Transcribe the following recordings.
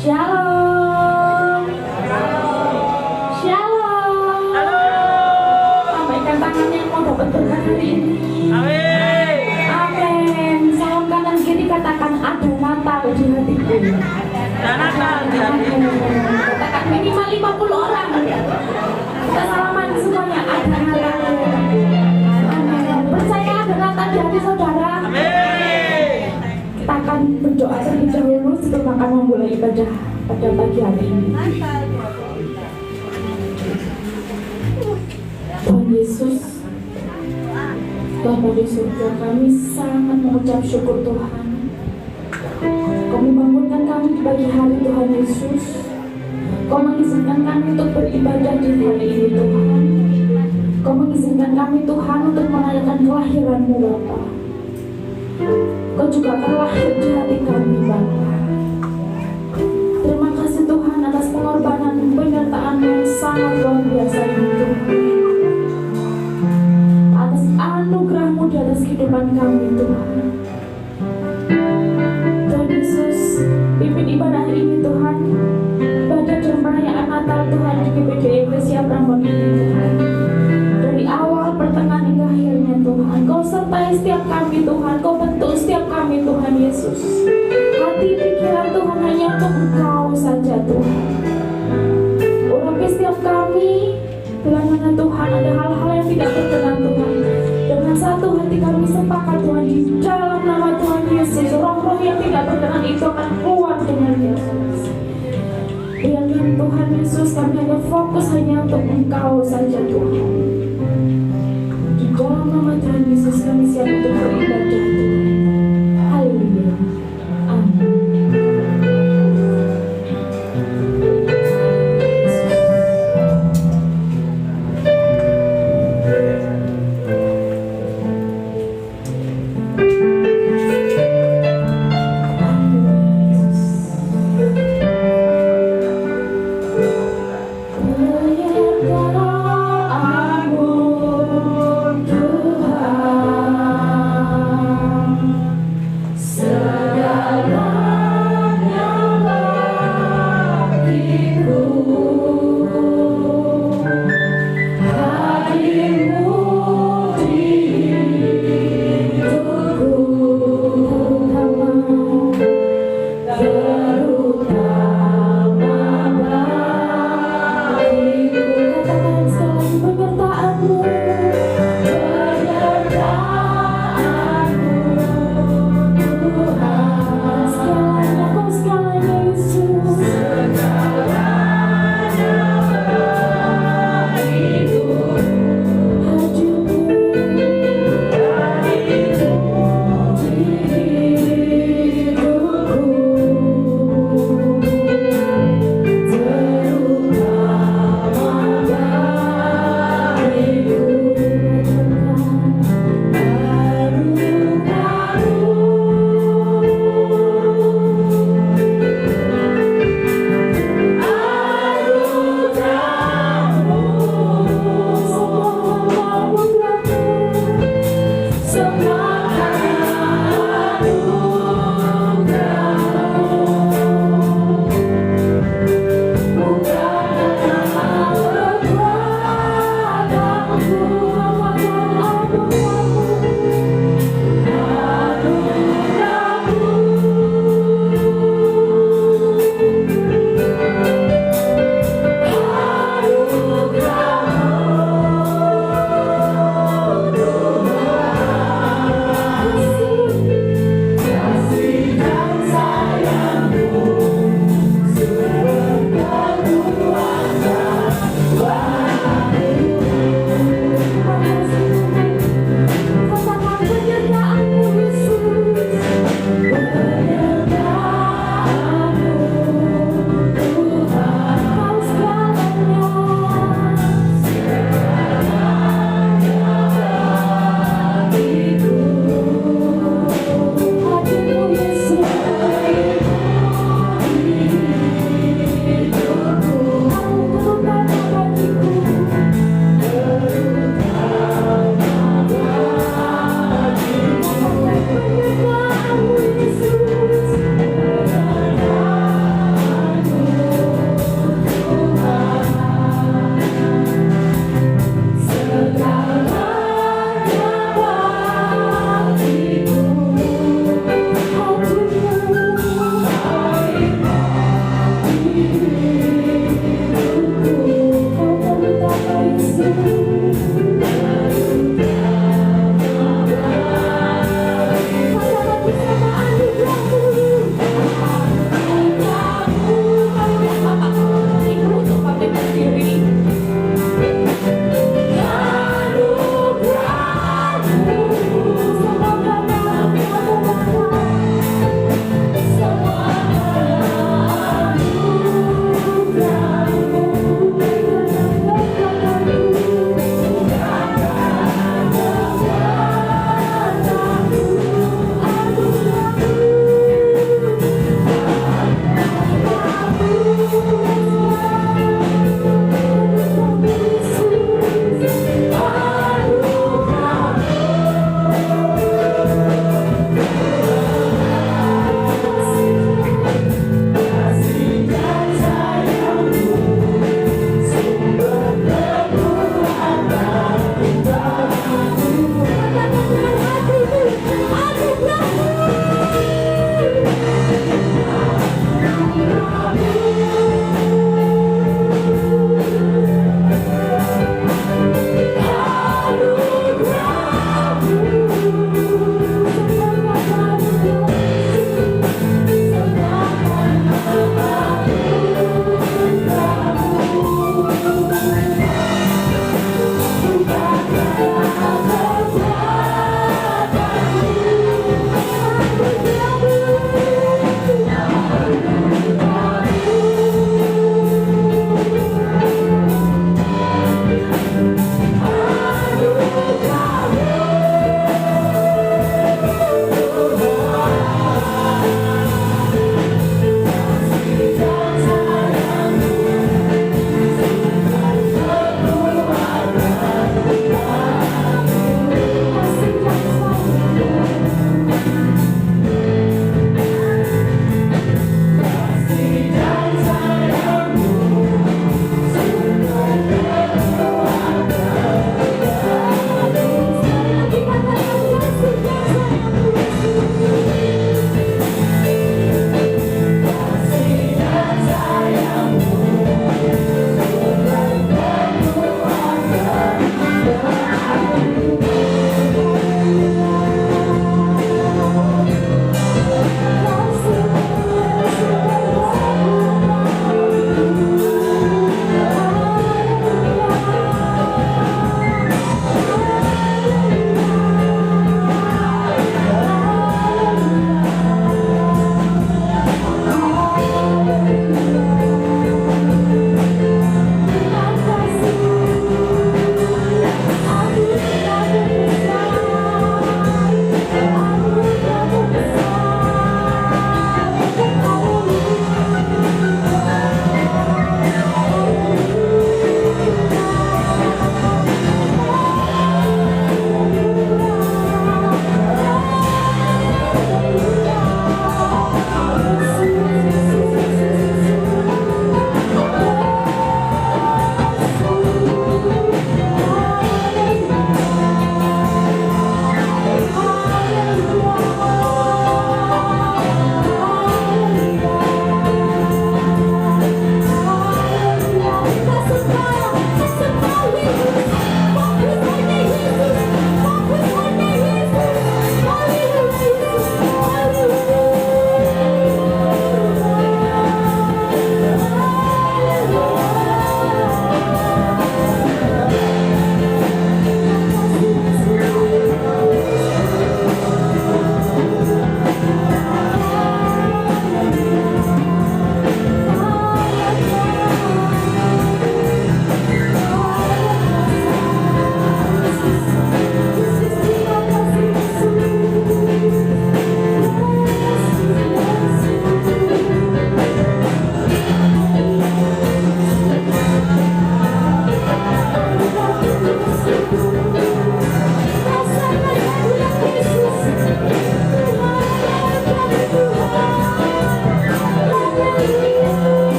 Shalom. Shalom. Lambaikan tangannya yang mau dapat berkat hari ini. Amin. Amin. Salam kanan kiri katakan ada Natal di hatiku. Ada Natal di hatiku. Katakan minimal 50 orang. Kita salaman semuanya, ada Natal. Amin. Percaya ada Natal di hati saudara. Amin. Kita akan berdoa terlebih dahulu sebelum akan memulai ibadah pada pagi hari ini. Tuhan Yesus, Bapa di surga, kami sangat mengucap syukur Tuhan. Kau membangunkan kami di pagi hari Tuhan Yesus. Kau mengizinkan kami untuk beribadah di hari ini Tuhan. Kau mengizinkan kami Tuhan untuk merayakan kelahiran-Mu Bapa. Kau juga akan lahir di hati kami Bapa. Terima kasih Tuhan atas pengorbanan penyertaan yang sangat luar biasa ini Tuhan. Atas anugerah-Mu di atas kehidupan kami Tuhan. Tuhan Yesus, pimpin ibadah ini Tuhan. Pada jam perayaan Natal Tuhan di GPD Eklesia Prambon ini Tuhan. Dari awal, pertengahan hingga akhirnya Tuhan. Kau sertai setiap kami Tuhan. Kau bentuk setiap kami Tuhan Yesus. Hati pikiran Tuhan hanya untuk Engkau saja Tuhan. Urapi setiap kami. Bila mana Tuhan ada hal-hal yang tidak berkenan Tuhan. Dengan satu hati kami sepakat Tuhan di dalam nama Tuhan Yesus. Roh-roh yang tidak berkenan itu akan keluar dengan Yesus. Biarkan Tuhan Yesus kami hanya fokus hanya untuk Engkau saja Tuhan. Di dalam nama Tuhan Yesus kami siap untuk beribadah Tuhan. Haleluya. Amin. Tuhan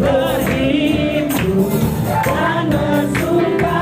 Berhimpun dan bersukaria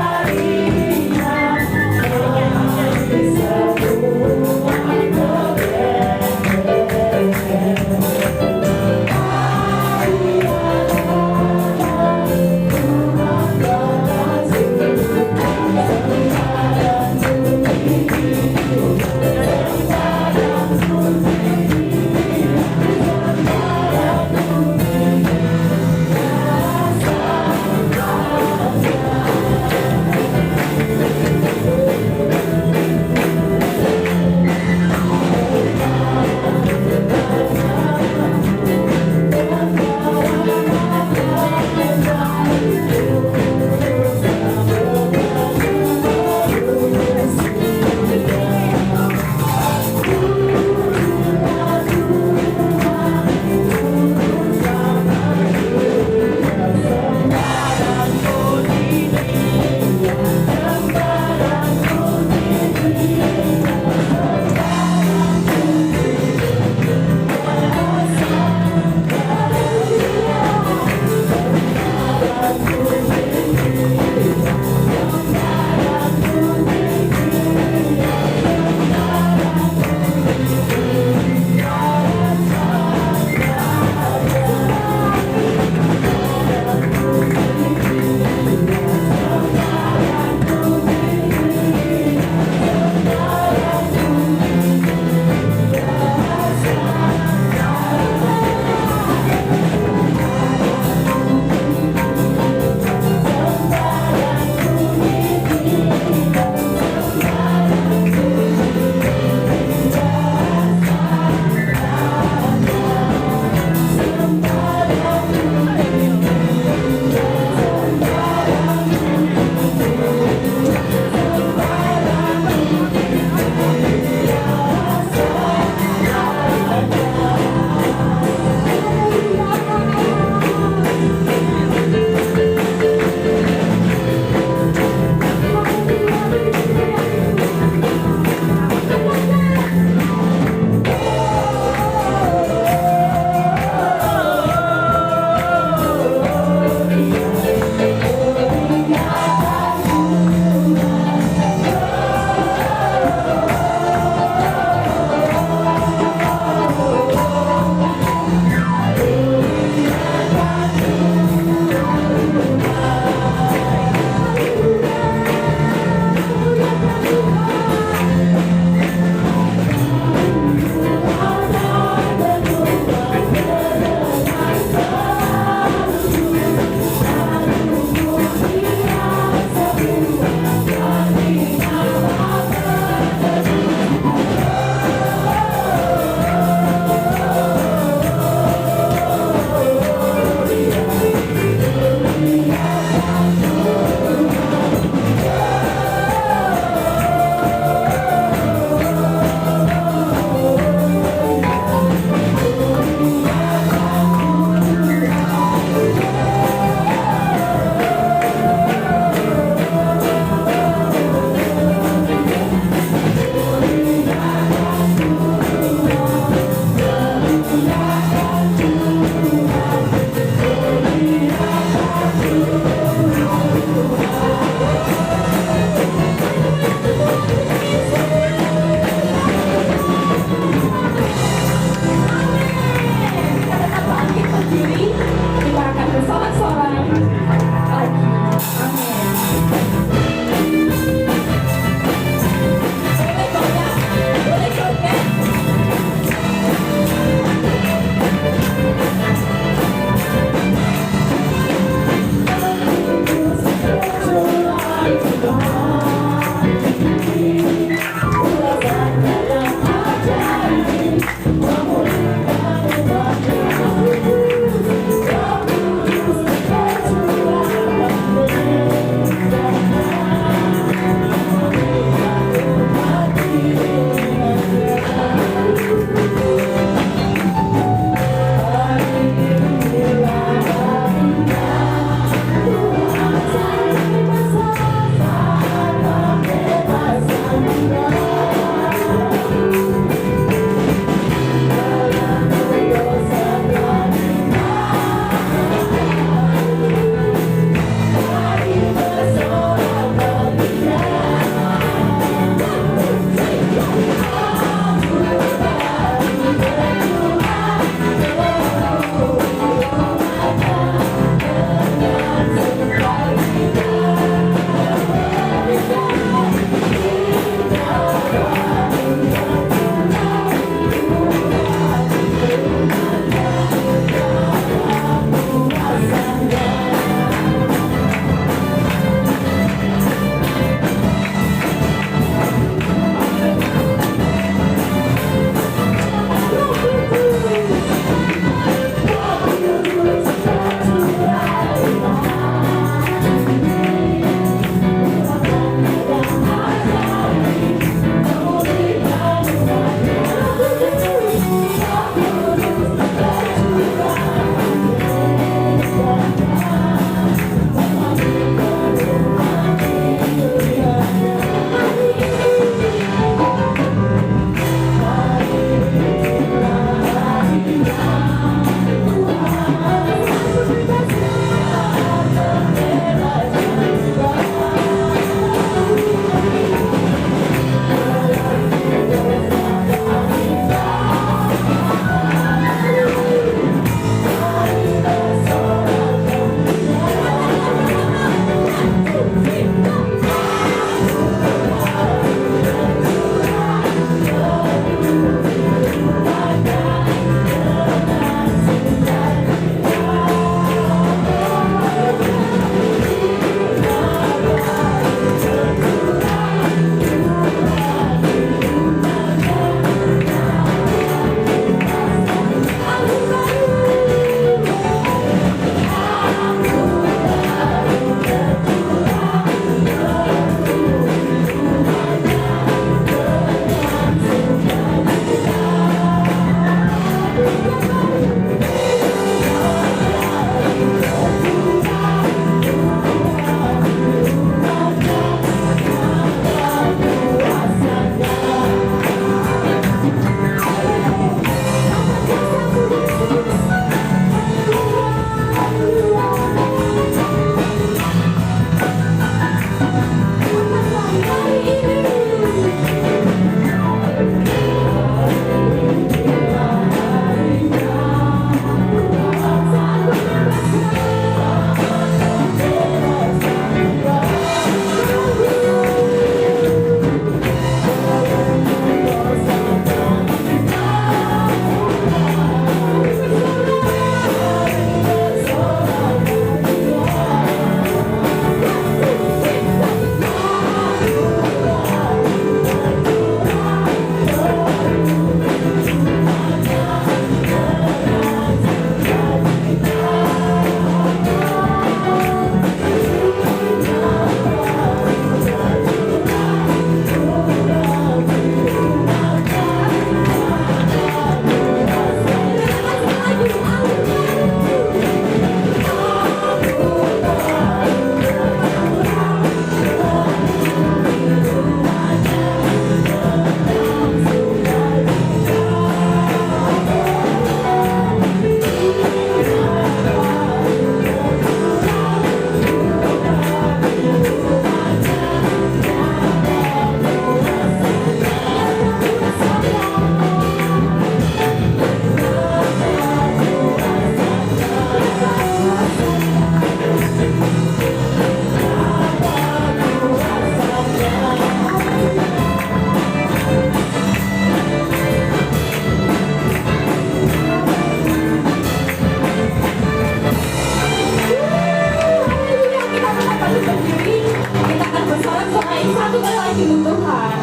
Satukan lagi tuh Tuhan.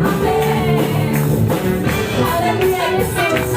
Amin. Haleluya Yesus.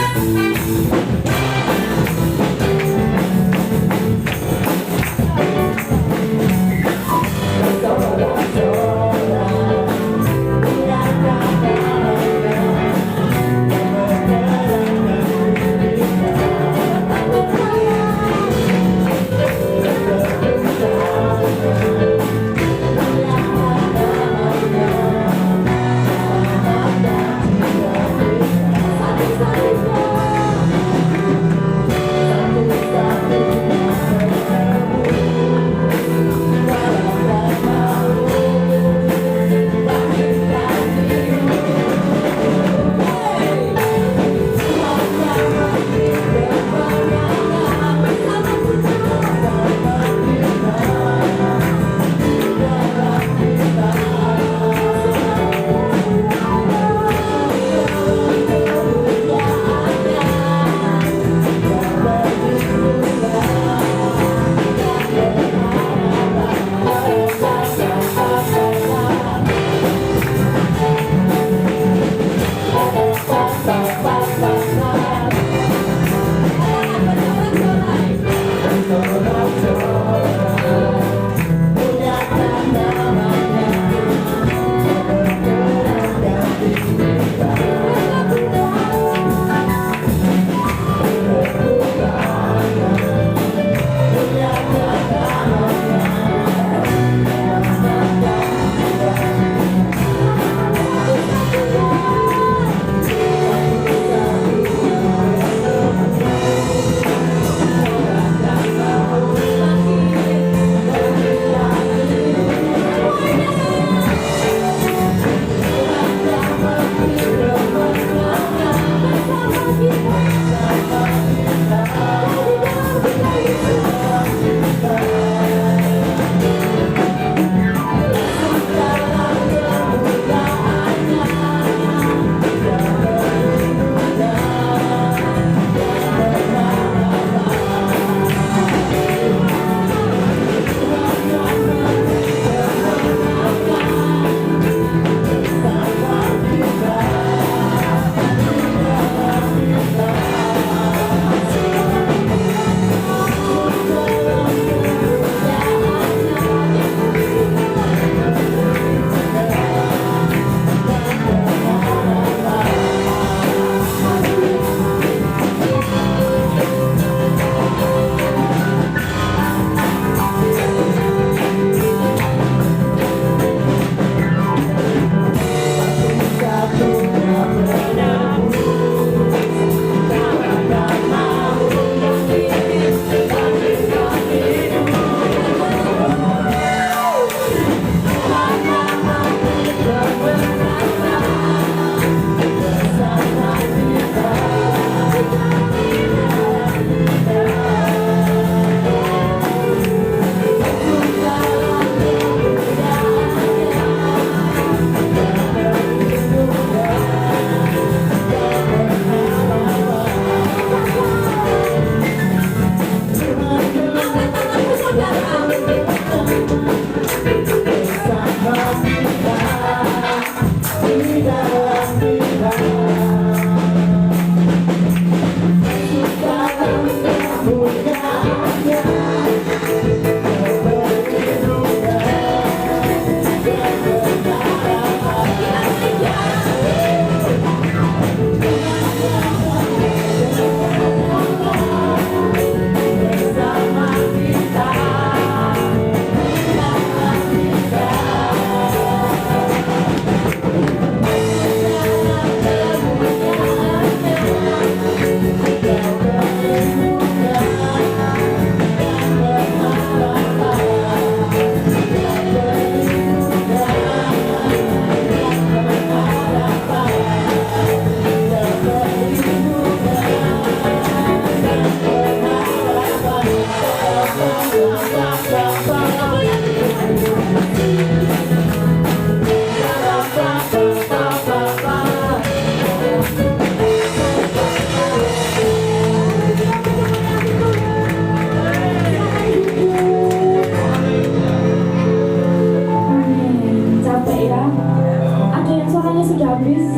sudah habis?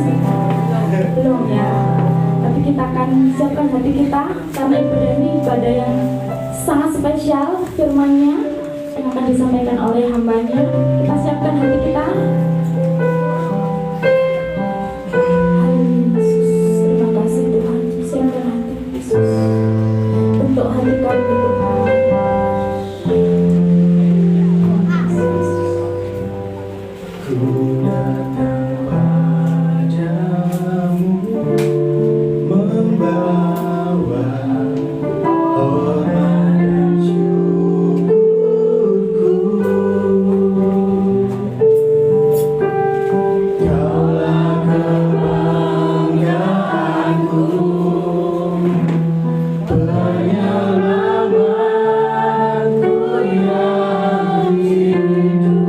Belum ya. Tapi kita akan siapkan hati kita karena ibadah ini ibadah yang sangat spesial, firman-Nya yang akan disampaikan oleh hamba-Nya. Kita siapkan hati kita. Haleluya Yesus, terima kasih Tuhan. Siapkan hati Yesus untuk hati kami. Ku datang padamu membawa hormat dan syukurku. Kaulah kebanggaanku, penyelamatku yang hidup.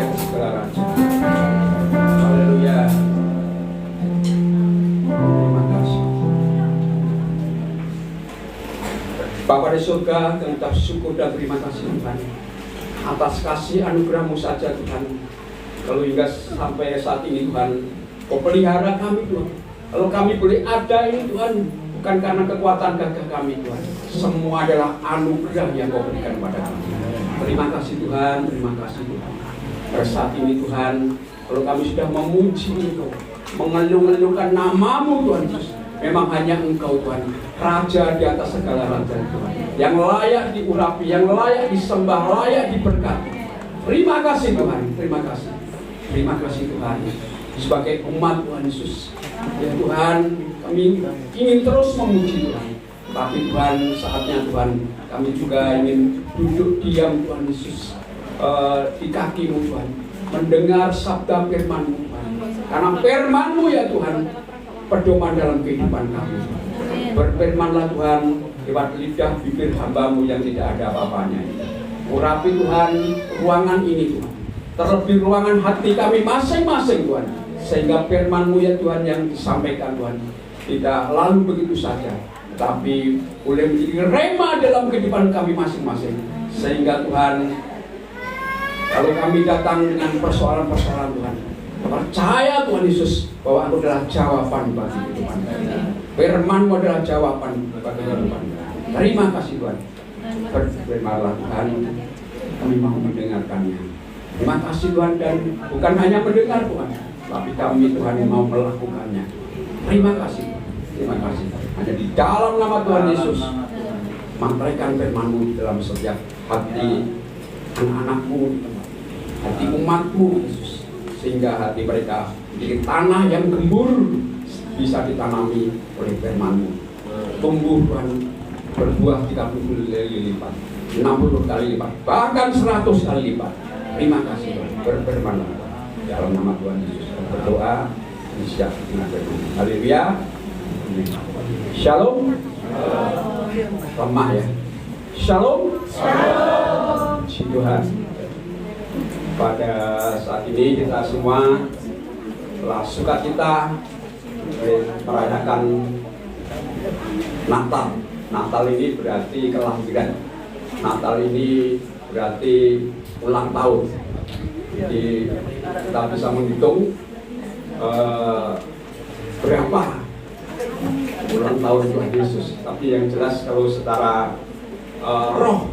atas segala raja. Haleluya. Terima kasih. Bapa di surga, kami ucap syukur dan terima kasih Tuhan atas kasih anugerah-Mu saja Tuhan. Kalau hingga sampai saat ini Tuhan, Kau pelihara kami Tuhan. Kalau kami boleh ada ini Tuhan, bukan karena kekuatan gagah kami Tuhan. Semua adalah anugerah yang Kau berikan kepada kami. Terima kasih Tuhan, terima kasih Tuhan. Pada saat ini Tuhan, kalau kami sudah memuji Engkau, mengeluh-ngeluhkan nama-Mu Tuhan Yesus, memang hanya Engkau Tuhan, Raja di atas segala raja Tuhan, yang layak diurapi, yang layak disembah, layak diberkati. Terima kasih Tuhan, terima kasih. Terima kasih Tuhan, sebagai umat Tuhan Yesus. Ya Tuhan, kami ingin terus memuji Tuhan. Tapi Tuhan, saatnya Tuhan, kami juga ingin duduk diam Tuhan Yesus di kaki-Mu Tuhan, mendengar sabda firman-Mu Tuhan. Karena firman-Mu ya Tuhan, pedoman dalam kehidupan kami. Berfirmanlah Tuhan lewat lidah bibir hamba-Mu yang tidak ada apa-apanya. Urapi Tuhan ruangan ini Tuhan, terlebih ruangan hati kami masing-masing Tuhan, sehingga firman-Mu ya Tuhan yang disampaikan Tuhan tidak lalu begitu saja, tapi boleh menjadi rema dalam kehidupan kami masing-masing. Sehingga Tuhan, kalau kami datang dengan persoalan-persoalan Tuhan, percaya Tuhan Yesus bahwa Aku adalah jawaban bagi kehidupan kami. Firman-Mu adalah jawaban bagi kehidupan kami. Terima kasih Tuhan. Berfirmanlah Tuhan, kami mau mendengarkannya. Terima kasih Tuhan, dan bukan hanya mendengar Tuhan, tapi kami Tuhan yang mau melakukannya. Terima kasih, terima kasih. Hanya di dalam nama Tuhan Yesus, mantaikan firman-Mu di dalam setiap hati anak-anak-Mu, hati umat-Mu Yesus, sehingga hati mereka menjadi tanah yang gembur, bisa ditanami oleh firman-Mu. Tumbuh Tuhan, berbuah 30 kali lipat, 60 kali lipat, bahkan 100 kali lipat. Terima kasih Tuhan, berfirmanlah dalam nama Tuhan Yesus. Berdoa, siap dengan firman. Haleluya. Shalom. Lemah ya. Shalom. Puji Tuhan. Pada saat ini kita semua telah sukacita merayakan Natal. Natal ini berarti kelahiran. Natal ini berarti ulang tahun. Jadi kita bisa menghitung berapa ulang tahun Tuhan Yesus. Tapi yang jelas kalau secara roh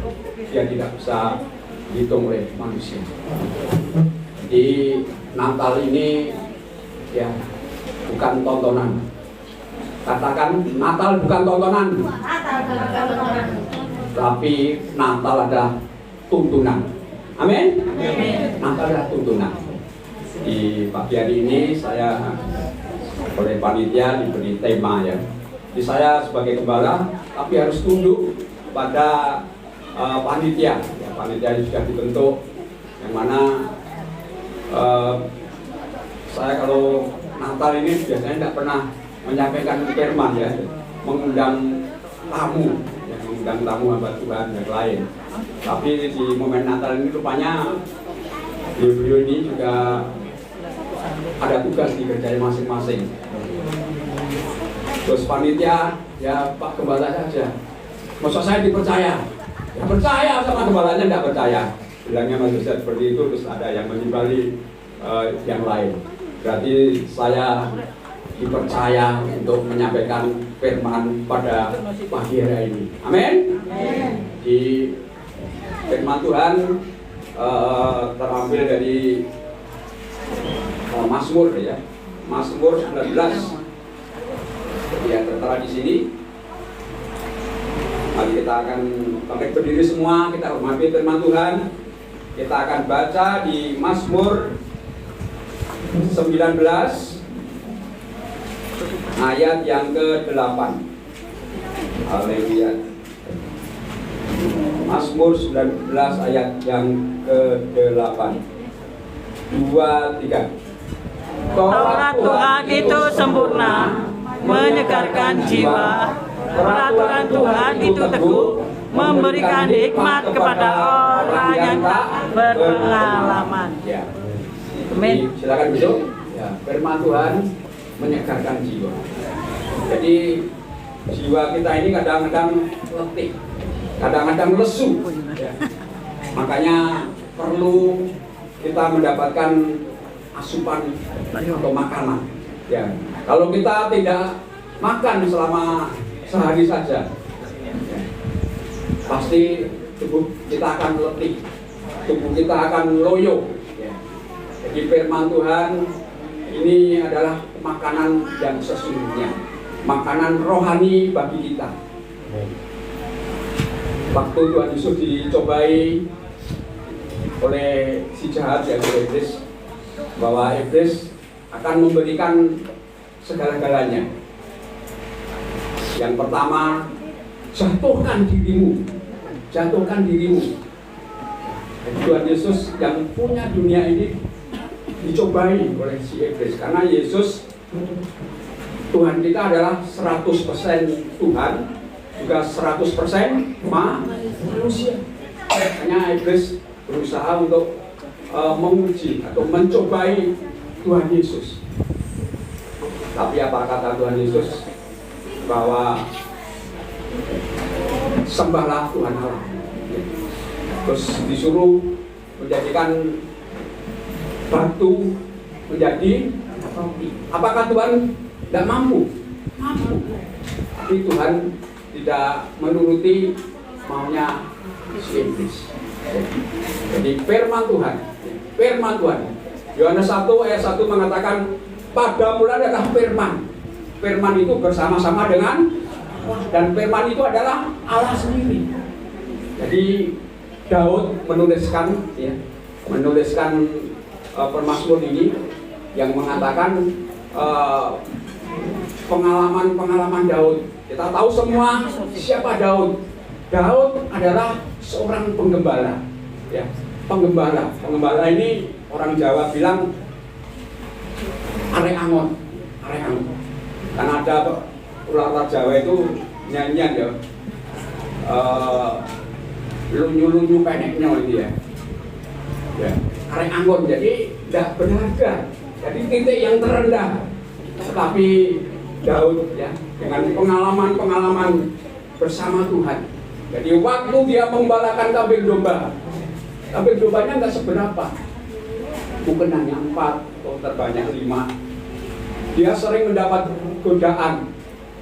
dia tidak bisa dihitung oleh manusia. Jadi Natal ini ya bukan tontonan. Katakan Natal bukan tontonan. Tapi Natal adalah tuntunan. Amin. Natal adalah tuntunan. Di pagi hari ini saya oleh panitia diberi tema ya. Jadi saya sebagai gembala tapi harus tunduk pada panitia. Ya, panitia sudah dibentuk, yang mana saya kalau Natal ini biasanya tidak pernah menyampaikan firman ya, mengundang tamu, ya, mengundang tamu hamba Tuhan yang lain. Tapi di momen Natal ini rupanya beliau ini juga ada tugas di kerjanya masing-masing. Terus panitia, ya Pak Gembala saja. Masa saya dipercaya? Ya percaya sama gembalanya, tidak percaya. Bilangnya manusia seperti itu, terus ada yang menimbali yang lain. Berarti saya dipercaya untuk menyampaikan firman pada pagi hari ini. Amin. Di firman Tuhan terambil dari Mazmur ya, Mazmur 19. Ya, tertera di sini. Mari kita akan pakai berdiri semua, kita hormati firman Tuhan. Kita akan baca di Mazmur 19 ayat yang ke-8. Haleluya. Mazmur 19 ayat yang ke-8. 2, 3. Taurat Tuhan itu sempurna, menyegarkan jiwa. Peraturan Tuhan itu teguh, memberikan hikmat kepada orang yang tak berpengalaman. Ya. Amin. Silakan duduk. Ya, firman Tuhan menyegarkan jiwa. Jadi jiwa kita ini kadang-kadang letih, kadang-kadang lesu. Ya. Makanya perlu kita mendapatkan asupan atau makanan. Ya, kalau kita tidak makan selama sehari saja, ya, pasti tubuh kita akan letih, tubuh kita akan loyo. Ya. Jadi firman Tuhan ini adalah makanan yang sesungguhnya, makanan rohani bagi kita. Waktu Tuhan Yesus dicobai oleh si jahat yaitu iblis, bahwa iblis akan memberikan segala-galanya. Yang pertama, jatuhkan dirimu. Jadi Tuhan Yesus yang punya dunia ini dicobai oleh si iblis, karena Yesus Tuhan kita adalah 100% Tuhan, juga 100% manusia. Hanya iblis berusaha untuk menguji atau mencobai Tuhan Yesus. Tapi apa kata Tuhan Yesus? Bahwa sembahlah Tuhan Allah. Terus disuruh menjadikan batu menjadi roti. Apakah Tuhan tidak mampu? Mampu. Tapi Tuhan tidak menuruti maunya si iblis. Jadi firman Tuhan. Yohanes 1 ayat 1 mengatakan, pada mula adalah firman. Firman itu bersama-sama dengan Allah, dan firman itu adalah Allah sendiri. Jadi Daud menuliskan permazmur ini yang mengatakan pengalaman Daud. Kita tahu semua siapa Daud. Daud adalah seorang penggembala. Ya, penggembala ini orang Jawa bilang arek angon. Karena ada ular Jawa itu nyanyian ya, lunyu pendeknya itu ya. Ya, arek angon, jadi tidak berharga. Jadi titik yang terendah. Tetapi Daud ya, dengan pengalaman bersama Tuhan. Jadi waktu dia membalakan kambing dombanya nggak seberapa, mungkin hanya 4 atau terbanyak 5. Dia sering mendapat godaan,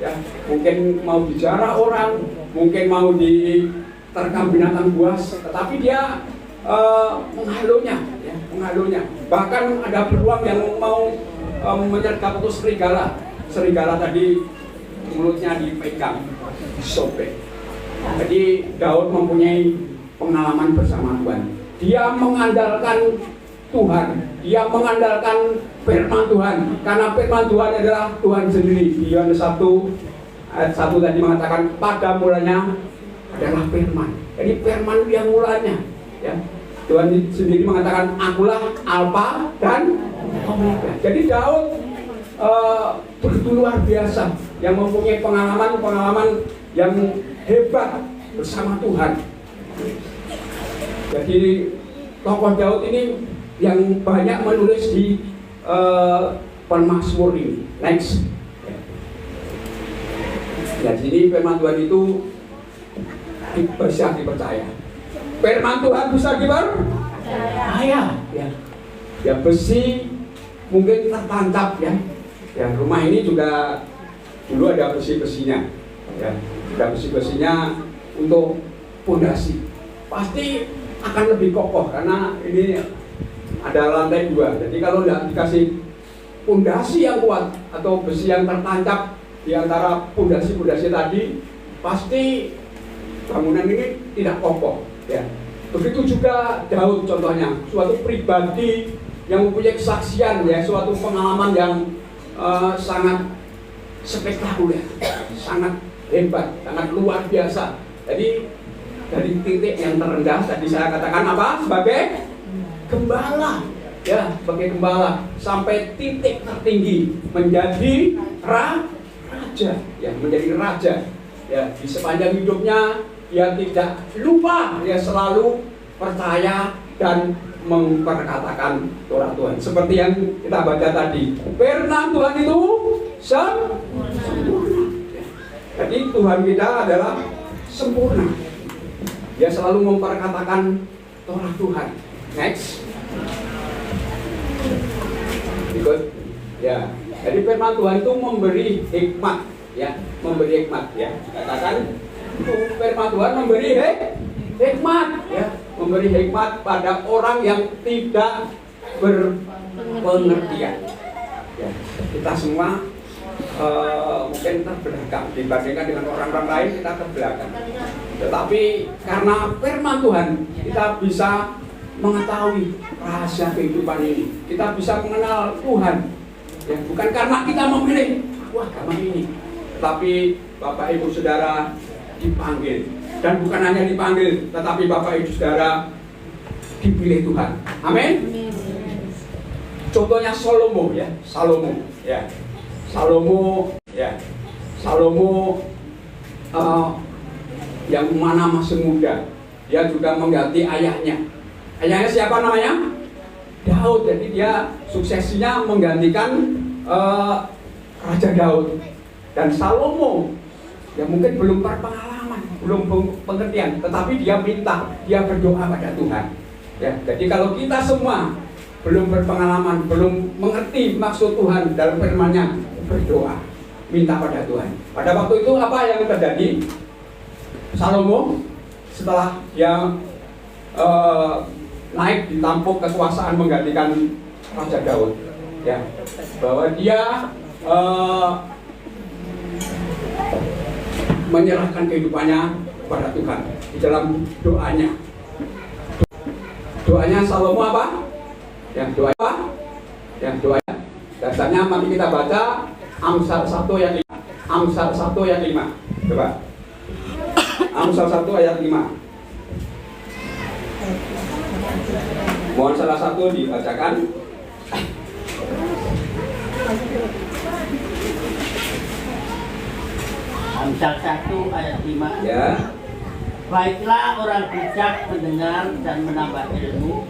ya, mungkin mau dijarah orang, mungkin mau diterkam binatang buas, tetapi dia menghalunya. Bahkan ada beruang yang mau menyergap untuk serigala tadi mulutnya dipegang, disobek. Jadi Daud mempunyai pengalaman bersama Tuhan. Dia mengandalkan Tuhan, dia mengandalkan firman Tuhan, karena firman Tuhan adalah Tuhan sendiri. Yohanes 1 ayat 1 tadi mengatakan pada mulanya adalah firman. Jadi firman yang mulanya, ya. Tuhan sendiri mengatakan akulah Alfa dan Omega. Jadi Daud begitu luar biasa, yang mempunyai pengalaman yang hebat bersama Tuhan. Jadi tokoh Daud ini yang banyak menulis di permazmur ini. Next. Ya, jadi firman Tuhan itu bisa dipercaya. Firman Tuhan bisa dipercaya. Ya, besi mungkin tertancap ya. Ya, rumah ini juga dulu ada besi-besinya. Ya, ada besi-besinya untuk pondasi. Pasti akan lebih kokoh karena ini ada lantai 2. Jadi kalau tidak dikasih pondasi yang kuat atau besi yang tertancap di antara pondasi-pondasi tadi, pasti bangunan ini tidak kokoh. Ya. Begitu juga Daud contohnya, suatu pribadi yang mempunyai kesaksian, ya, suatu pengalaman yang sangat spektakuler, sangat hebat, sangat luar biasa. Jadi dari titik yang terendah tadi saya katakan apa? Sebagai gembala, ya, sebagai gembala sampai titik tertinggi menjadi raja, ya, menjadi raja. Ya, di sepanjang hidupnya dia tidak lupa, dia selalu percaya dan memperkatakan Torah Tuhan. Seperti yang kita baca tadi, firman Tuhan itu sempurna. Jadi Tuhan kita adalah sempurna. Dia selalu memperkatakan Torah Tuhan. Next. Ikut. Ya. Jadi firman Tuhan itu memberi hikmat, ya, memberi hikmat, ya. Katakan firman Tuhan memberi hikmat, ya, memberi hikmat pada orang yang tidak berpengertian. Ya. Kita semua mungkin terbelakang dibandingkan dengan orang-orang lain, kita terbelakang. Tetapi karena firman Tuhan kita bisa mengetahui rahasia kehidupan ini. Kita bisa mengenal Tuhan. Ya, bukan karena kita memilih agama ini, tapi Bapak Ibu Saudara dipanggil, dan bukan hanya dipanggil, tetapi Bapak Ibu Saudara dipilih Tuhan. Amin. Contohnya Salomo, ya, Salomo, ya, Salomo, ya, Salomo yang mana masih muda, dia juga mengganti ayahnya. Ayahnya siapa namanya? Daud. Jadi dia suksesinya menggantikan Raja Daud. Dan Salomo ya mungkin belum berpengalaman, belum pengertian, tetapi dia minta, dia berdoa pada Tuhan. Ya, jadi kalau kita semua belum berpengalaman, belum mengerti maksud Tuhan dalam firman-Nya, berdoa, minta pada Tuhan. Pada waktu itu apa yang terjadi? Salomo setelah dia naik ditampuk kekuasaan menggantikan Raja Daud, ya, bahwa dia menyerahkan kehidupannya kepada Tuhan di dalam doanya. Doanya Salomo apa? Ya, doa apa? Ya, doanya. Dasarnya mari kita baca Amsal 1 ayat 5. Amsal 1 ayat 5. Coba. Amsal 1 ayat 5. Mohon salah satu dibacakan. Amsal 1 ayat 5. Ya. Baiklah orang bijak mendengar dan menambah ilmu,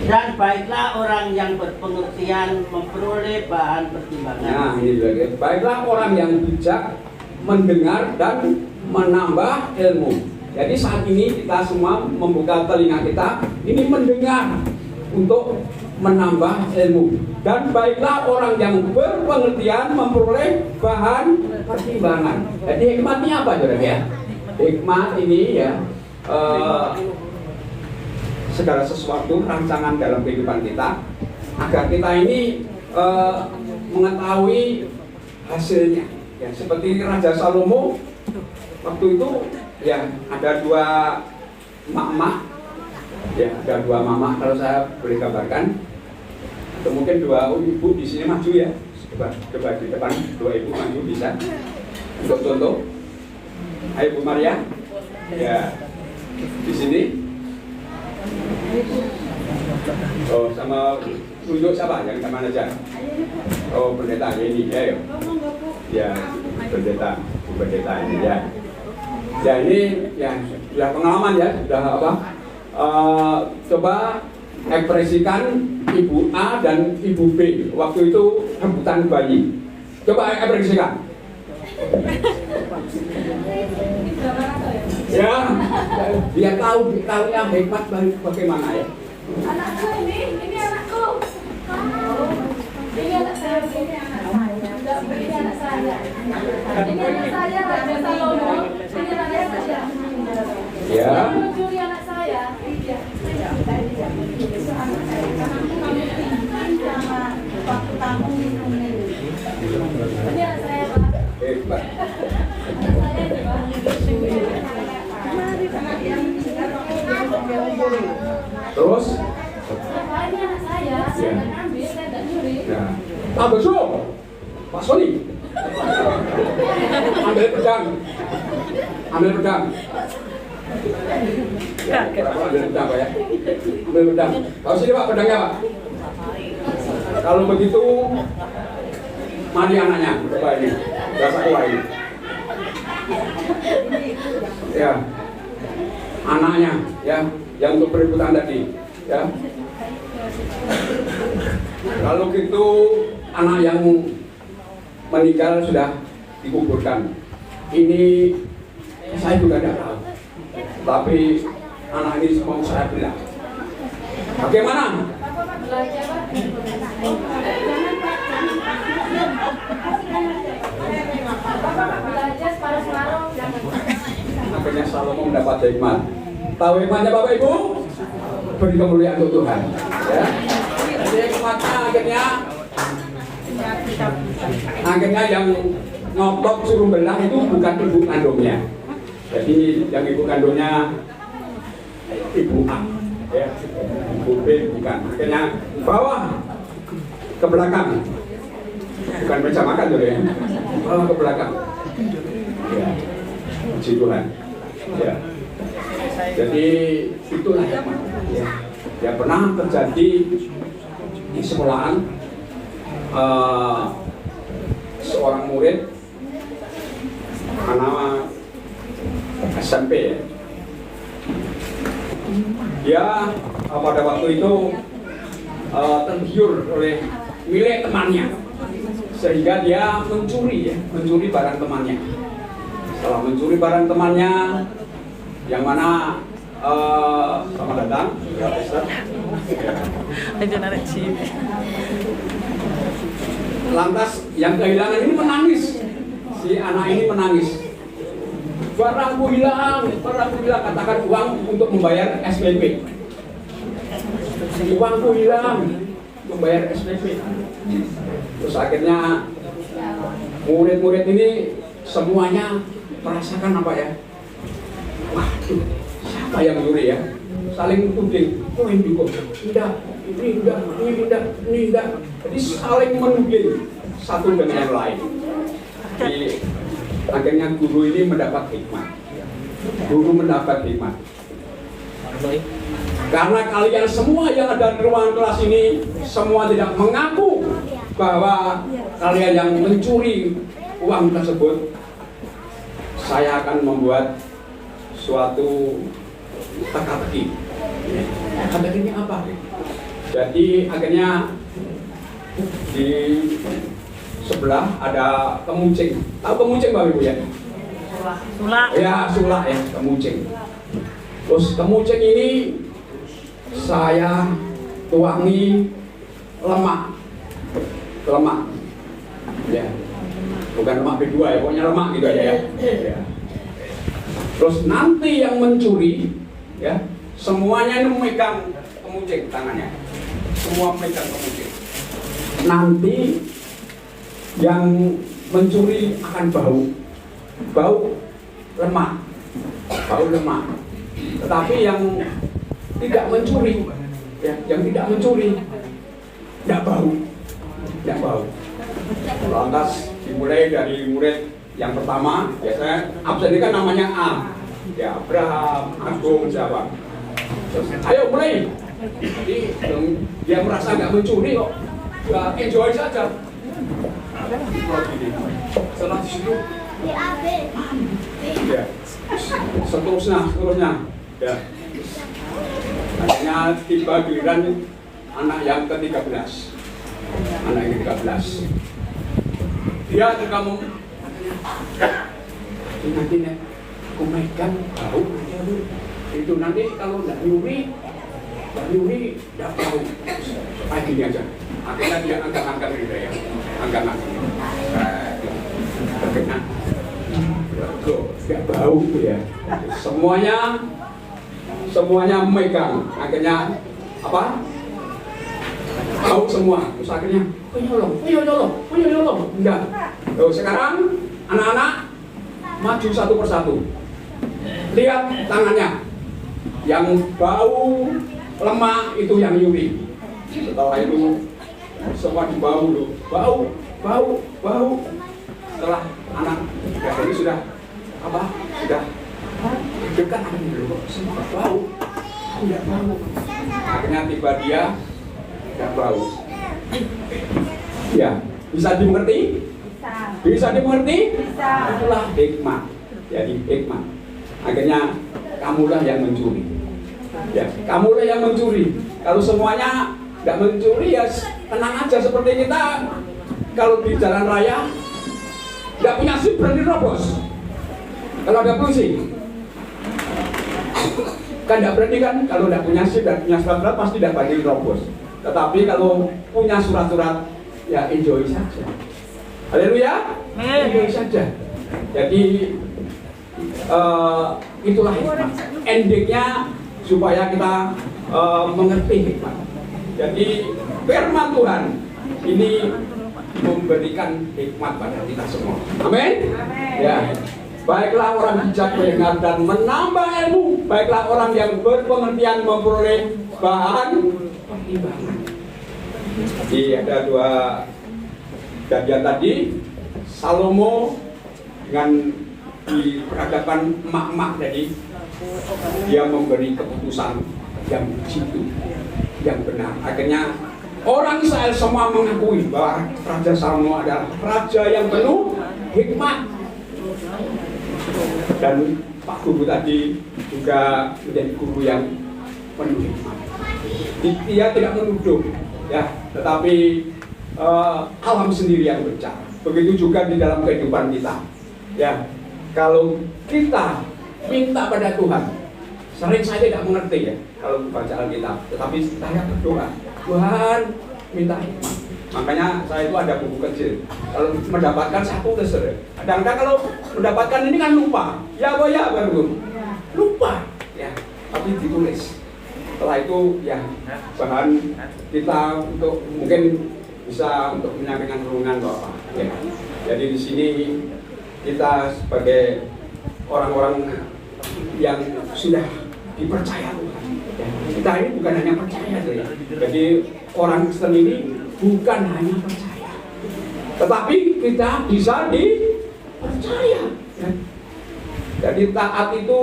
dan baiklah orang yang berpengertian memperoleh bahan pertimbangan. Nah, ini juga. Baiklah orang yang bijak mendengar dan menambah ilmu. Jadi saat ini kita semua membuka telinga kita, ini mendengar untuk menambah ilmu. Dan baiklah orang yang berpengertian memperoleh bahan pertimbangan. Jadi hikmatnya apa, saudara ya? Hikmat ini ya segala sesuatu rancangan dalam kehidupan kita, agar kita ini mengetahui hasilnya. Ya, seperti Raja Salomo waktu itu, ya, ada dua mama, ya, ada dua mama kalau saya boleh gambarkan, atau mungkin dua ibu di sini maju ya, coba di depan dua ibu maju bisa untuk contoh. Ayo Bu Maria, ya, di sini. Oh, sama tunjuk siapa? Yang sama aja. Oh, pendeta ini, ya, ya, pendeta ini ya. Ya ini ya sudah pengalaman ya, sudah apa? Coba ekspresikan Ibu A dan Ibu B waktu itu rebutan bayi. Coba ekspresikan. Ya, dia tahu yang hebat bagaimana ya. Anakku ini anakku. Ini anak saya, ini anak saya. Ini anak saya. Ini anak saya, Raja Salomo. Ini anak saya. Ya. Mencuri anak saya. Iya. Itu anak saya. Kami tinggi sama waktu tamu ini. Ini anak saya, Pak. Hebat. Terus? Ini anak saya nggak ngambil, saya nggak nyuri. Ya. Pak Beso, Pak Sony, ambil pedang. Ambil pedang Pak ya. Ambil pedang. Tahu sini Pak pedangnya Pak. Kalau begitu, mari anaknya. Coba ini, rasa kuah ini. Ya, anaknya ya, yang untuk perebutan tadi. Ya. Kalau gitu anak yang meninggal sudah dikuburkan. Ini saya juga tidak tahu. Tapi anak ini mau saya bilang. Bagaimana? Akhirnya Salomo mendapat hikmat. Tahu hikmatnya Bapak Ibu? Beri kemuliaan untuk Tuhan. Ya. Jadi hikmatnya akhirnya yang ngotot suruh belah itu bukan ibu kandungnya. Jadi yang ibu kandungnya ibu A, ya, ibu B bukan. Akhirnya bawa ke belakang, bukan meja makan dulu ya, bawa ke belakang. Ya, puji Tuhan. Ya. Jadi itulah ya pernah terjadi di sekolahan seorang murid anak SMP ya. Dia pada waktu itu tergiur oleh milik temannya sehingga dia mencuri barang temannya. Setelah mencuri barang temannya yang mana selamat datang ya Esther. Lantas yang kehilangan ini menangis. Si anak ini menangis. Barangku hilang, katakan uang untuk membayar SPP. Uangku hilang, membayar SPP. Terus akhirnya murid-murid ini semuanya merasakan apa ya? Waduh, siapa yang nyuri ya? Saling tuding, ini juga, ini enggak. Jadi saling menuding satu dengan yang lain. Jadi akhirnya guru ini mendapat hikmat. Karena kalian semua yang ada di ruangan kelas ini semua tidak mengaku bahwa kalian yang mencuri uang tersebut, saya akan membuat suatu teka-teki. Teka-teki ini apa? Jadi akhirnya di sebelah ada kemuncing. Tahu kemuncing Bapak Ibu ya? Sulak. Ya, sulak ya, kemuncing. Terus kemuncing ini saya tuangi lemak. Ya. Bukan lemak B2 ya, pokoknya lemak gitu aja ya. Ya. Terus nanti yang mencuri ya, semuanya ini memegang kemuncing tangannya. Semua memegang kemuncing. Nanti yang mencuri akan bau lemak. Tetapi yang tidak mencuri, ya, tidak bau. Lantas dimulai dari murid yang pertama, biasanya absen ini kan namanya A, ya Abraham, Agung, Jawa. Terus, ayo mulai. Jadi dia merasa nggak mencuri kok, nggak enjoy saja. Setelah di situ, ya, seterusnya, ya. Akhirnya tiba giliran anak yang ke-13. Dia kamu nanti aku megang bau itu nanti kalau nggak nyuri nggak bau kayak gini aja. Akhirnya dia angkat gitu ya, angkat karena nggak bau ya. Semuanya memegang. Akhirnya apa? Bau semua. Terus akhirnya nyolong. Enggak. Tuh, sekarang anak-anak maju satu persatu. Lihat tangannya. Yang bau lemak itu yang nyuri. Setelah itu semua dibau dulu. Bau. Setelah anak ini sudah apa? Sudah dekat dulu. Semua bau. Tidak bau. Akhirnya tiba dia tidak bau. Ya, bisa dimengerti? Bisa dimengerti? Bisa. Itulah hikmah. Jadi hikmah. Akhirnya kamulah yang mencuri. Ya, kamulah yang mencuri. Kalau semuanya nggak mencuri ya tenang aja, seperti kita kalau di jalan raya nggak punya SIM berani nerobos. Kalau ada polisi kan nggak berani kan, kalau nggak punya SIM dan punya surat-surat pasti tidak berani nerobos. Tetapi kalau punya surat-surat ya enjoy saja. Haleluya, enjoy saja. Jadi itulah hikmah. Endingnya supaya kita mengerti hikmah. Jadi firman Tuhan ini memberikan hikmat pada kita semua. Amin. Ya. Baiklah orang bijak mendengar dan menambah ilmu. Baiklah orang yang berpengertian memperoleh bahan pertimbangan. Jadi ada dua kejadian tadi. Salomo dengan diperhadapkan emak-emak tadi, dia memberi keputusan yang jitu, yang benar. Akhirnya orang Israel semua mengakui bahwa Raja Salomo adalah raja yang penuh hikmat. Dan Pak Guru tadi juga menjadi guru yang penuh hikmat. Dia tidak menuduh, ya, tetapi alam sendiri yang berbicara. Begitu juga di dalam kehidupan kita, ya. Kalau kita minta pada Tuhan, sering saya tidak mengerti ya kalau baca Alkitab, tetapi saya berdoa, Tuhan minta hikmat. Makanya saya itu ada buku kecil. Kalau mendapatkan satu terserah. Kadang-kadang kalau mendapatkan ini kan lupa. Ya baru lupa. Ya, tapi ditulis. Setelah itu ya bahan kita untuk mungkin bisa untuk menyampaikan renungan Bapak. Ya. Jadi di sini kita sebagai orang-orang yang sudah dipercaya Tuhan. Ya. Kita ini bukan hanya percaya saja. Jadi orang Kristen ini bukan hanya percaya, tetapi kita bisa dipercaya. Ya. Jadi taat itu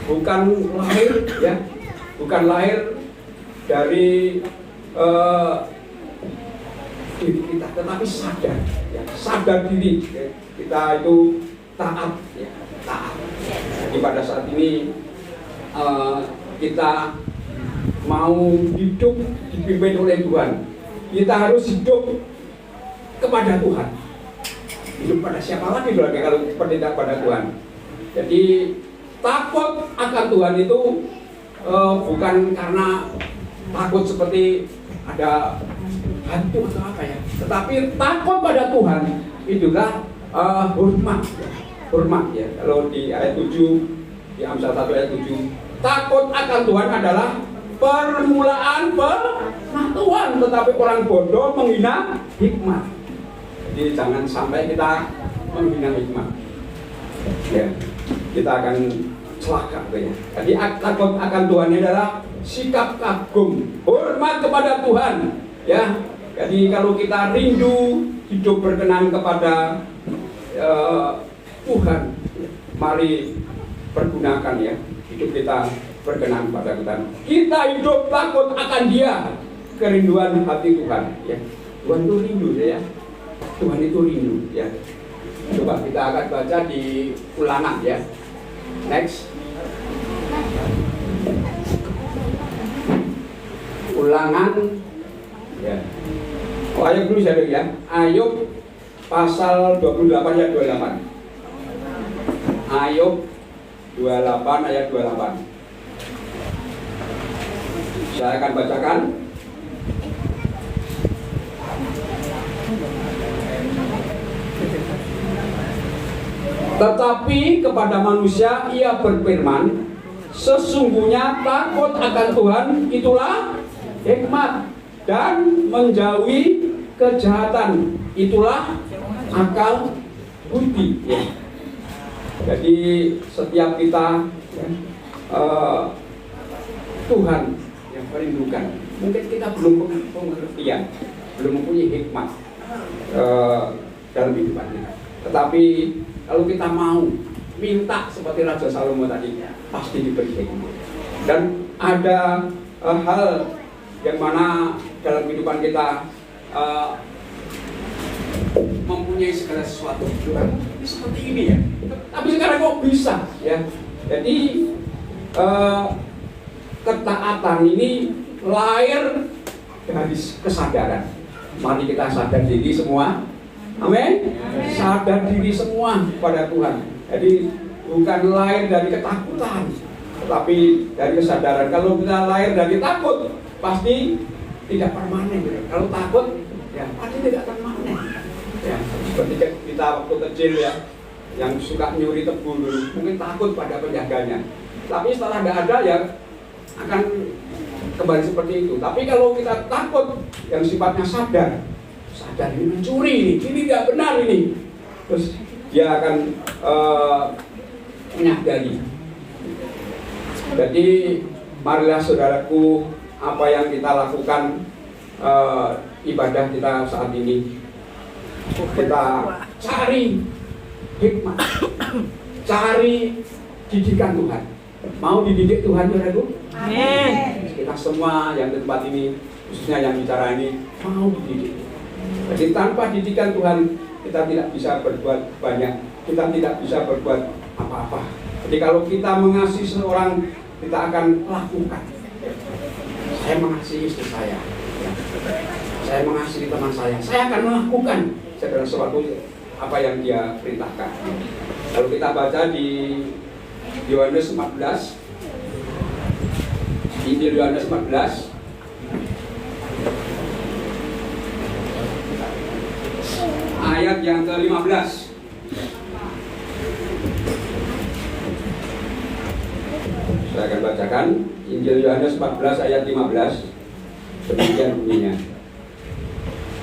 bukan lahir, ya, bukan lahir dari diri kita, tetapi sadar, ya, sadar diri, ya, kita itu taat, ya, taat. Jadi pada saat ini kita mau hidup dipimpin oleh Tuhan, kita harus hidup kepada Tuhan. Hidup pada siapa lagi kalau seperti tidak pada Tuhan. Jadi takut akan Tuhan itu bukan karena takut seperti ada hantu atau apa ya, tetapi takut pada Tuhan itulah hormat, hormat ya. Kalau di ayat 7 di Amsal 1 ayat 7, takut akan Tuhan adalah permulaan pengetahuan, tetapi orang bodoh menghina hikmat. Jadi jangan sampai kita menghina hikmat. Ya, kita akan celaka ya. Jadi takut akan Tuhan adalah sikap kagum, hormat kepada Tuhan. Ya, jadi kalau kita rindu hidup berkenan kepada Tuhan, mari pergunakan ya hidup kita berkenan pada Tuhan. Kita hidup takut akan Dia, kerinduan hati Tuhan. Ya, Tuhan itu rindu ya. Tuhan itu rindu ya. Coba kita akan baca di Ulangan ya. Next. Ulangan ya. Oh, Ayub dulu saya ya. Ayub pasal 28 ayat 28. Ayub 28 ayat 28. Saya akan bacakan. Tetapi kepada manusia ia berfirman, sesungguhnya takut akan Tuhan itulah hikmat, dan menjauhi kejahatan itulah akal budi. Ya. Jadi setiap kita ya, Tuhan yang merindukan. Mungkin kita belum pengertian, belum mempunyai hikmat dalam kehidupan kita. Tetapi kalau kita mau minta seperti Raja Salomo tadi, pasti diberi hikmat. Dan ada hal yang mana dalam kehidupan kita mempunyai segala sesuatu. Seperti ini ya. Tapi sekarang kok bisa ya. Jadi ketaatan ini lahir dari kesadaran. Mari kita sadar diri semua. Amin. Sadar diri semua pada Tuhan. Jadi bukan lahir dari ketakutan, tetapi dari kesadaran. Kalau kita lahir dari takut, pasti tidak permanen. Kalau takut, ya pasti tidak permanen. Ya, seperti kita waktu kecil ya, yang suka nyuri tebu dulu, mungkin takut pada penjaganya. Tapi setelah nggak ada ya akan kembali seperti itu. Tapi kalau kita takut yang sifatnya sadar ini mencuri ini tidak benar ini, terus dia akan menyadari. Jadi marilah saudaraku, apa yang kita lakukan ibadah kita saat ini, kita cari hikmat, cari didikan Tuhan. Mau dididik Tuhan, saudaraku? Amin. Kita semua yang di tempat ini, khususnya yang bicara ini, mau dididik. Jadi tanpa didikan Tuhan, kita tidak bisa berbuat banyak, kita tidak bisa berbuat apa-apa. Jadi kalau kita mengasihi seseorang, kita akan lakukan. Saya mengasihi istri saya, saya mengasihi teman saya akan melakukan segala sesuatu apa yang dia perintahkan. Kalau kita baca di Yohanes 14, Injil Yohanes 14, ayat yang ke-15. Saya akan bacakan Injil Yohanes 14 ayat 15. Demikian bunyinya.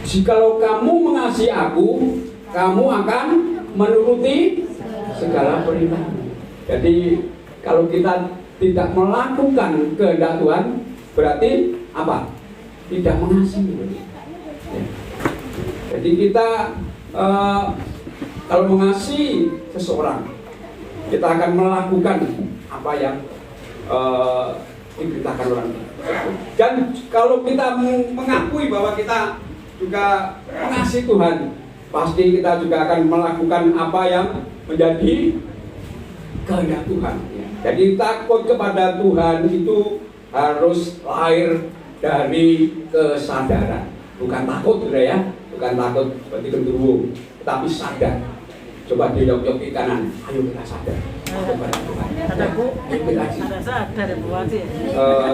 Jikalau kamu mengasihi aku, kamu akan menuruti segala perintah. Jadi kalau kita tidak melakukan kehendak Tuhan, berarti apa? Tidak mengasihi. Jadi kita kalau mengasihi seseorang, kita akan melakukan apa yang diberitakan orang itu. Dan kalau kita mengakui bahwa kita juga mengasihi Tuhan, pasti kita juga akan melakukan apa yang menjadi kehendak Tuhan. Jadi takut kepada Tuhan itu harus lahir dari kesadaran, bukan takut, ya. Bukan takut seperti genderuwo, tetapi sadar. Coba diok-yok ke kanan, ayo kita sadar kepada Tuhan. Ada Bu, Ayo kita ada sadar Bu Ati.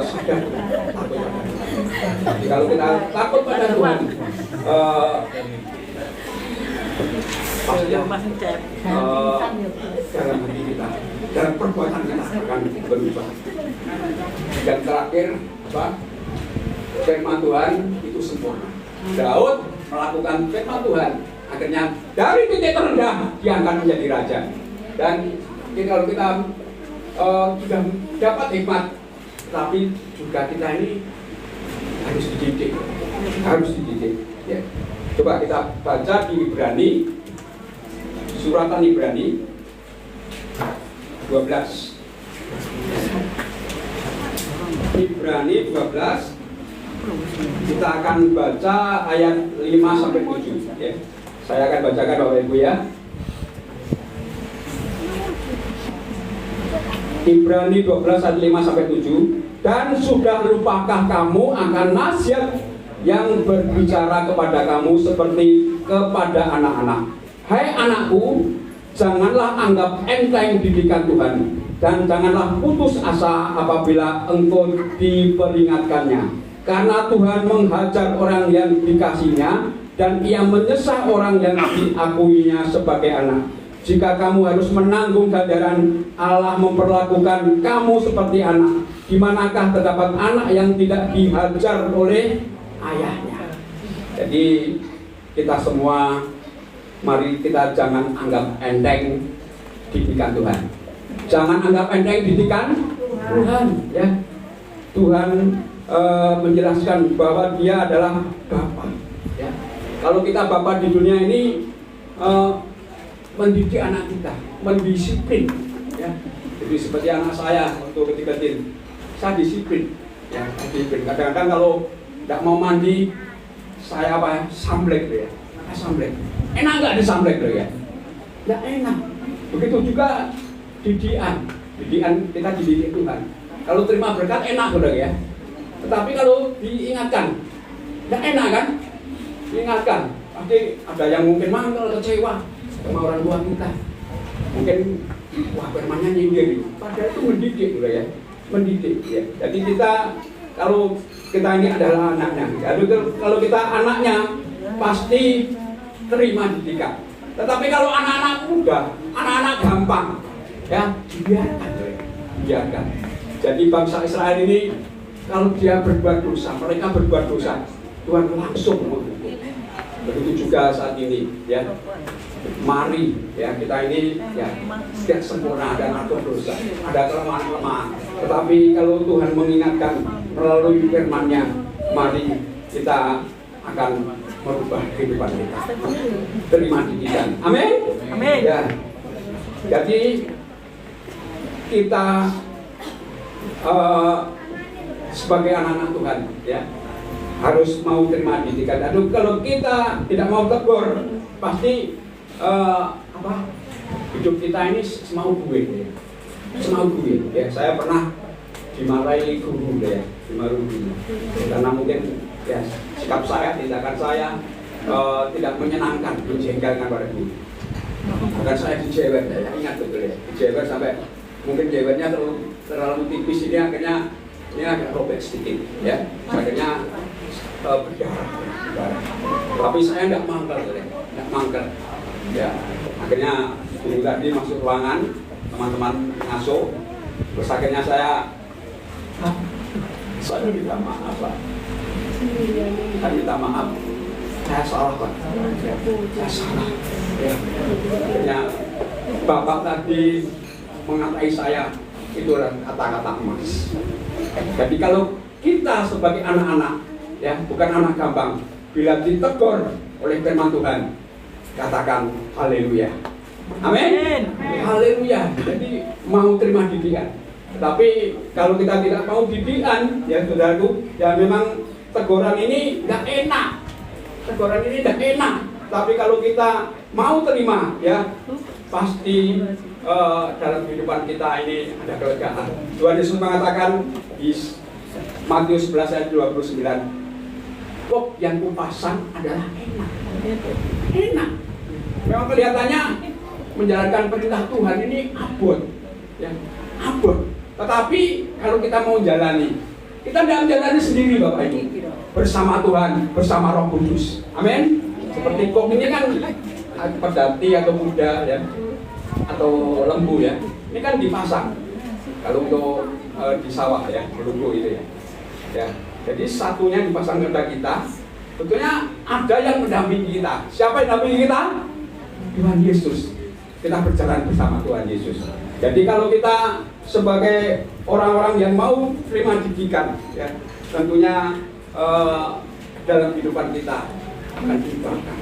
sadar takut pada Tuhan. Jadi kalau kita takut pada Tuhan, pastinya dalam hati kita, dalam perbuatan kita akan berubah. Yang terakhir, apa? Firman Tuhan itu sempurna. Daud melakukan firman Tuhan, akhirnya dari titik terendah dia akan menjadi raja. Dan kalau kita sudah dapat hikmat, tapi juga kita ini harus dididik, Ya. Coba kita baca di Ibrani, suratan Ibrani 12. Ibrani 12. Kita akan baca ayat 5-7 ya. Saya akan bacakan Bapak Ibu ya. Ibrani 12 ayat 5-7. Dan sudah lupakah kamu akan nasihat yang berbicara kepada kamu seperti kepada anak-anak? Hai anakku, janganlah anggap enteng didikan Tuhan, dan janganlah putus asa apabila engkau diperingatkannya. Karena Tuhan menghajar orang yang dikasihnya, dan Ia menyesah orang yang diakuinya sebagai anak. Jika kamu harus menanggung ganjaran, Allah memperlakukan kamu seperti anak. Di manakah terdapat anak yang tidak dihajar oleh ayahnya? Jadi kita semua, mari kita jangan anggap enteng didikan Tuhan. Jangan anggap enteng didikan Tuhan, ya. Tuhan menjelaskan bahwa Dia adalah Bapa. Ya. Kalau kita Bapa di dunia ini mendidik anak kita, mendisiplin. Ya. Jadi seperti anak saya waktu kecil, saya disiplin. Ya, disiplin. Kadang-kadang kalau tidak mau mandi, saya apa? Samblek, ya. Samblek. Enak nggak disamblek, ya? Nggak enak. Begitu juga didikan kita dididik Tuhan. Kalau terima berkat enak saudara ya. Tetapi kalau diingatkan, tidak enak kan? Diingatkan, pasti ada yang mungkin mangkel, kecewa sama orang tua kita. Mungkin wah firmannya nyindir, padahal itu mendidik saudara ya, mendidik ya. Jadi kalau kita ini adalah anaknya, jadi kalau kita anaknya pasti terima didikan. Tetapi kalau anak-anak muda, anak-anak gampang, ya biarkan. Jadi bangsa Israel ini kalau dia berbuat dosa, mereka berbuat dosa, Tuhan langsung menghukum. Begitu juga saat ini, ya. Mari, ya kita ini ya tidak sempurna, ada ngatur dosa, ada kelemahan-kelemahan. Tetapi kalau Tuhan mengingatkan melalui firman-Nya, mari kita akan merubah kehidupan kita. Terima didikan. Amin. Amin. Ya. Jadi kita sebagai anak-anak Tuhan, ya harus mau terima didikan. Aduh, kalau kita tidak mau tegur, pasti hidup kita ini semau gue, semau gue. Ya, saya pernah dimarahi guru ya, dimarahi guru. Karena mungkin ya sikap saya, tindakan saya tidak menyenangkan, menjengkelkan pada guru. Bahkan saya dijewet, ya ingat betul ya, dijewet sampai mungkin jewetnya terlalu tipis, ini akhirnya ini agak robek sedikit, ya akhirnya berdarah. Tapi saya tidak mangkel, tidak mangkel, ya akhirnya guru tadi masuk ruangan, teman-teman ngasuh, terus akhirnya saya minta maaf Pak, saya minta maaf, saya salah Pak, saya salah, ya akhirnya Bapak tadi mengatai saya itu kata-kata emas. Jadi kalau kita sebagai anak-anak, ya bukan anak gampang, bila ditegur oleh firman Tuhan, katakan haleluya. Amin. Haleluya. Jadi mau terima didikan. Tetapi kalau kita tidak mau didikan, ya saudaraku, ya memang teguran ini tidak enak. Teguran ini tidak enak. Tapi kalau kita mau terima, ya pasti dalam kehidupan kita ini ada kelegaan. Tuhan Yesus mengatakan di Matius 11 ayat 29, kok yang kupasang adalah enak. Enak. Memang kelihatannya menjalankan perintah Tuhan ini abot, ya abot. Tetapi kalau kita mau jalani, kita tidak menjalani sendiri Bapak Ibu, bersama Tuhan, bersama Roh Kudus. Amin. Seperti kok ini kan pedati atau kuda ya, atau lembu ya, ini kan dipasang kalau untuk di sawah ya, lembu itu ya. Ya, jadi satunya dipasang kepada kita, tentunya ada yang mendampingi kita. Siapa yang mendampingi kita? Tuhan Yesus. Kita berjalan bersama Tuhan Yesus. Jadi kalau kita sebagai orang-orang yang mau terima didikan, ya, tentunya dalam kehidupan kita akan diubahkan.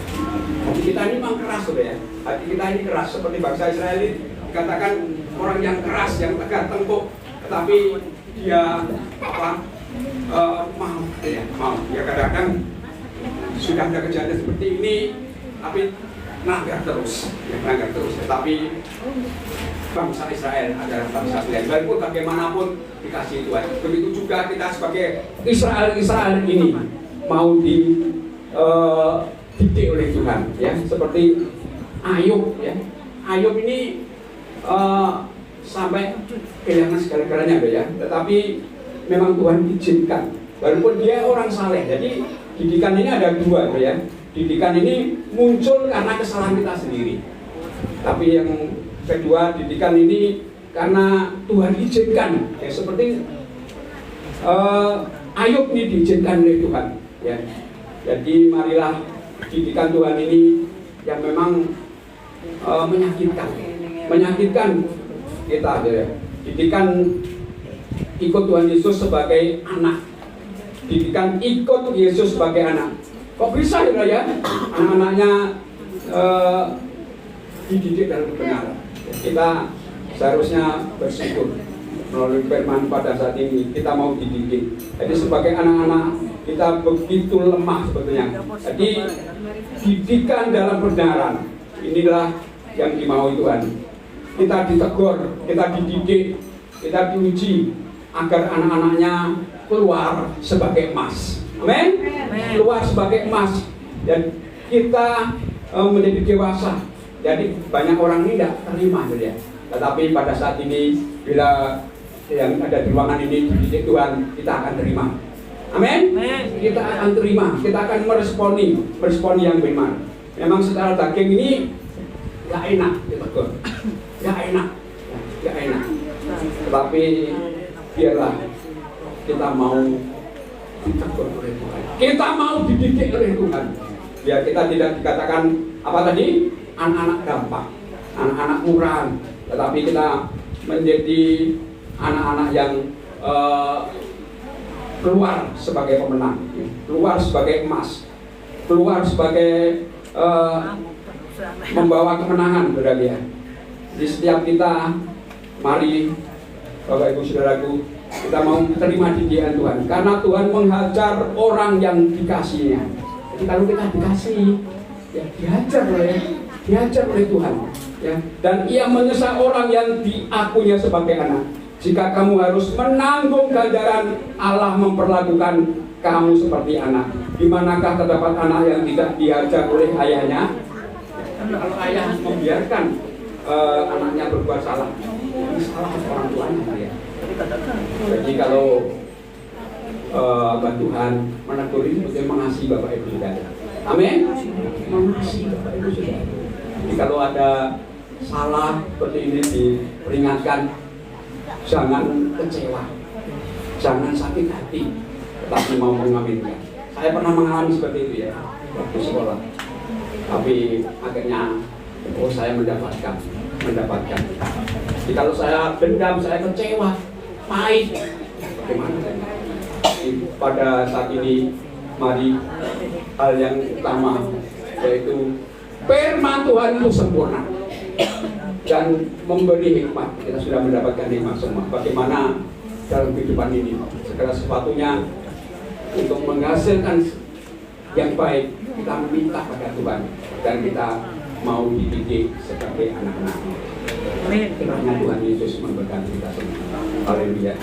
Hati kita ini memang keras ya. Hati kita ini keras seperti bangsa Israel ini dikatakan orang yang keras, yang tegar tengkuk, tetapi dia mau ya kadang-kadang sudah ada kejadian seperti ini, tapi nanggar terus, Tetapi bangsa Israel adalah bangsa pilihan. Walaupun bagaimanapun dikasih Tuhan. Begitu juga kita sebagai Israel ini mau dididik oleh Tuhan, ya seperti Ayub, ya. Ayub ini sampai kehilangan segala-galanya, ya. Tetapi memang Tuhan izinkan, walaupun dia orang saleh. Jadi didikan ini ada dua, ya. Didikan ini muncul karena kesalahan kita sendiri. Tapi yang kedua, didikan ini karena Tuhan izinkan, ya seperti Ayub ini diizinkan oleh Tuhan, ya. Jadi marilah didikan Tuhan ini yang memang menyakitkan kita, ya. Didikan ikut Tuhan Yesus sebagai anak, didikan ikut Yesus sebagai anak. Kok bisa ya anak-anaknya dididik dalam kebenaran? Kita seharusnya bersyukur melalui firman pada saat ini kita mau dididik. Jadi sebagai anak-anak kita begitu lemah sebetulnya. Jadi didikan dalam kebenaran inilah yang dimaui Tuhan. Kita ditegur, kita dididik, kita diuji agar anak-anaknya keluar sebagai emas. Amin. Keluar sebagai emas. Dan kita menjadi dewasa. Jadi banyak orang ini tidak terima, ya. Tetapi pada saat ini bila yang ada di ruangan ini dididik Tuhan, kita akan terima. Amin. Kita akan terima. Kita akan meresponi yang benar. Memang secara daging ini gak enak, ditegur. Gak enak. Tetapi biarlah kita mau ditegur oleh Tuhan. Kita mau dididik oleh Tuhan. Biar kita tidak dikatakan apa tadi? Anak-anak gampang, anak-anak murahan. Tetapi kita menjadi anak-anak yang keluar sebagai pemenang, keluar sebagai emas, keluar sebagai membawa kemenangan, berarti ya. Di setiap kita, mari Bapak Ibu Saudaraku, kita mau terima didikan Tuhan, karena Tuhan menghajar orang yang dikasihnya. Jadi kalau kita dikasih, ya diajar oleh Tuhan, ya. Dan Ia menyesal orang yang diakuinya sebagai anak. Jika kamu harus menanggung ganjaran Allah memperlakukan kamu seperti anak. Di manakah terdapat anak yang tidak diajar oleh ayahnya? Kalau ayah membiarkan anaknya berbuat salah, ini salah orang tuanya, ya. Jadi kalau Tuhan menegur ini sebagai mengasihi Bapak Ibu Saudara. Amin. Mengasihi Bapak Ibu Saudara. Jadi kalau ada salah seperti ini diperingatkan, jangan kecewa, jangan sakit hati, tetapi mau mengaminkan. Saya pernah mengalami seperti itu, ya, waktu sekolah. Tapi akhirnya saya mendapatkan. Jadi kalau saya dendam, saya kecewa, pahit, bagaimana? Pada saat ini mari hal yang utama, yaitu firman Tuhan itu sempurna dan memberi hikmat. Kita sudah mendapatkan hikmat semua. Bagaimana dalam kehidupan ini segala sesuatunya untuk menghasilkan yang baik, kita meminta pada Tuhan dan kita mau dididik sebagai anak-anak. Kiranya Tuhan Yesus memberkati kita semua. Haleluya.